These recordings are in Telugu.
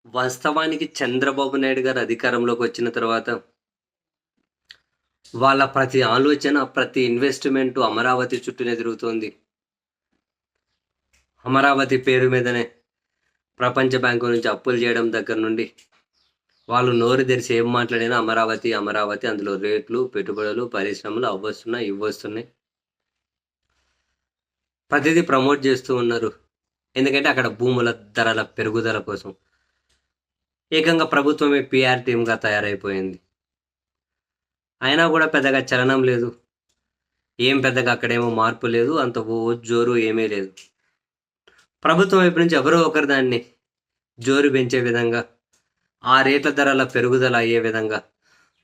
వాస్తవానికి చంద్రబాబు నాయుడు గారు అధికారంలోకి వచ్చిన తర్వాత వాళ్ళ ప్రతి ఆలోచన, ప్రతి ఇన్వెస్ట్‌మెంటు అమరావతి చుట్టూనే తిరుగుతోంది. అమరావతి పేరు మీదనే ప్రపంచ బ్యాంకు నుంచి అప్పులు చేయడం దగ్గర నుండి వాళ్ళు నోరు తెరిసి ఏం మాట్లాడినా అమరావతి, అమరావతి అందులో రేట్లు, పెట్టుబడులు, పరిశ్రమలు అవ్వొస్తున్నాయి, ఇవ్వొస్తున్నాయి. ప్రతిదీ ప్రమోట్ చేస్తూ ఉన్నారు. ఎందుకంటే అక్కడ భూముల ధరల పెరుగుదల కోసం. ఏకంగా ప్రభుత్వమే పీఆర్ టీమ్‌గా తయారైపోయింది. అయినా కూడా పెద్దగా చలనం లేదు. ఏం పెద్దగా అక్కడేమో మార్పు లేదు. అంత జోరు ఏమీ లేదు. ప్రభుత్వం వైపు నుంచి ఎవరో ఒకరు దాన్ని జోరు పెంచే విధంగా, ఆ రేట్ల ధరల పెరుగుదల అయ్యే విధంగా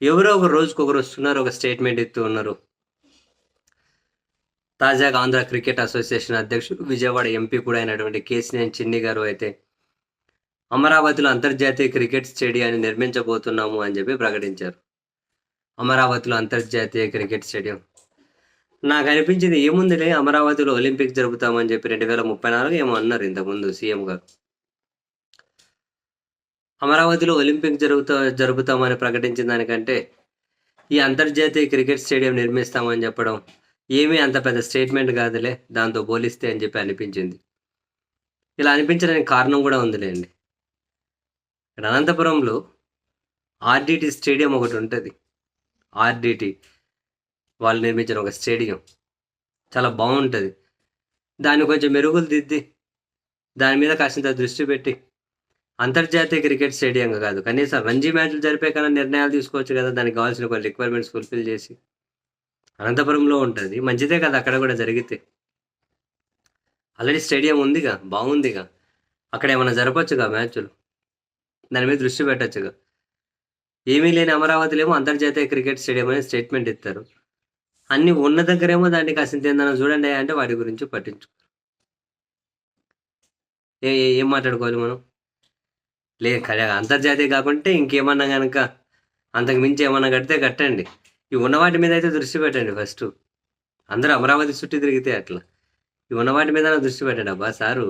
ఎవరో ఒక రోజుకొకరు వస్తున్నారు, ఒక స్టేట్మెంట్ ఇస్తూ ఉన్నారు. తాజాగా ఆంధ్ర క్రికెట్ అసోసియేషన్ అధ్యక్షుడు, విజయవాడ ఎంపీ కూడా అయినటువంటి కేసినేని చిన్ని గారు అయితే అమరావతిలో అంతర్జాతీయ క్రికెట్ స్టేడియాన్ని నిర్మించబోతున్నాము అని చెప్పి ప్రకటించారు. అమరావతిలో అంతర్జాతీయ క్రికెట్ స్టేడియం. నాకు అనిపించింది ఏముందిలే, అమరావతిలో ఒలింపిక్ జరుపుతామని చెప్పి 2034 ఏమో అన్నారు ఇంతకుముందు సీఎం గారు. అమరావతిలో ఒలింపిక్ జరుపుతామని ప్రకటించిన దానికంటే ఈ అంతర్జాతీయ క్రికెట్ స్టేడియం నిర్మిస్తామని చెప్పడం ఏమీ అంత పెద్ద స్టేట్మెంట్ కాదులే దాంతో పోలిస్తే అని చెప్పి అనిపించింది. ఇలా అనిపించడానికి కారణం కూడా ఉందిలేండి. ఇక్కడ అనంతపురంలో ఆర్డిటి స్టేడియం ఒకటి ఉంటుంది. ఆర్డిటి వాళ్ళు నిర్మించిన ఒక స్టేడియం చాలా బాగుంటుంది. దాన్ని కొంచెం మెరుగులు దిద్ది దాని మీద కాసింత దృష్టి పెట్టి అంతర్జాతీయ క్రికెట్ స్టేడియంగా కాదు, కనీసం రంజీ మ్యాచ్లు జరిపే కన్నా నిర్ణయాలు తీసుకోవచ్చు కదా, దానికి కావాల్సిన కొన్ని రిక్వైర్మెంట్స్ ఫుల్ఫిల్ చేసి. అనంతపురంలో ఉంటుంది, మంచిదే కదా అక్కడ కూడా జరిగితే. ఆల్రెడీ స్టేడియం ఉందిగా, బాగుందిగా, అక్కడ ఏమైనా జరపచ్చుగా మ్యాచ్లు, దాని మీద దృష్టి పెట్టచ్చుగా. ఏమీ లేని అమరావతిలో ఏమో అంతర్జాతీయ క్రికెట్ స్టేడియం అనే స్టేట్మెంట్ ఇస్తారు. అన్నీ ఉన్న దగ్గరేమో దాన్ని కాసింత ఏందన్నా చూడండి అంటే వాటి గురించి పట్టించు. ఏం మాట్లాడుకోవాలి మనం? లేదు కదా, అంతర్జాతీయ కాకుంటే ఇంకేమన్నా కనుక అంతకు మించి ఏమన్నా కడితే కట్టండి. ఈ ఉన్న వాటి మీద అయితే దృష్టి పెట్టండి. ఫస్ట్ అందరూ అమరావతి చుట్టూ తిరిగితే అట్లా ఈ ఉన్న వాటి మీద దృష్టి పెట్టండి అబ్బా సారు.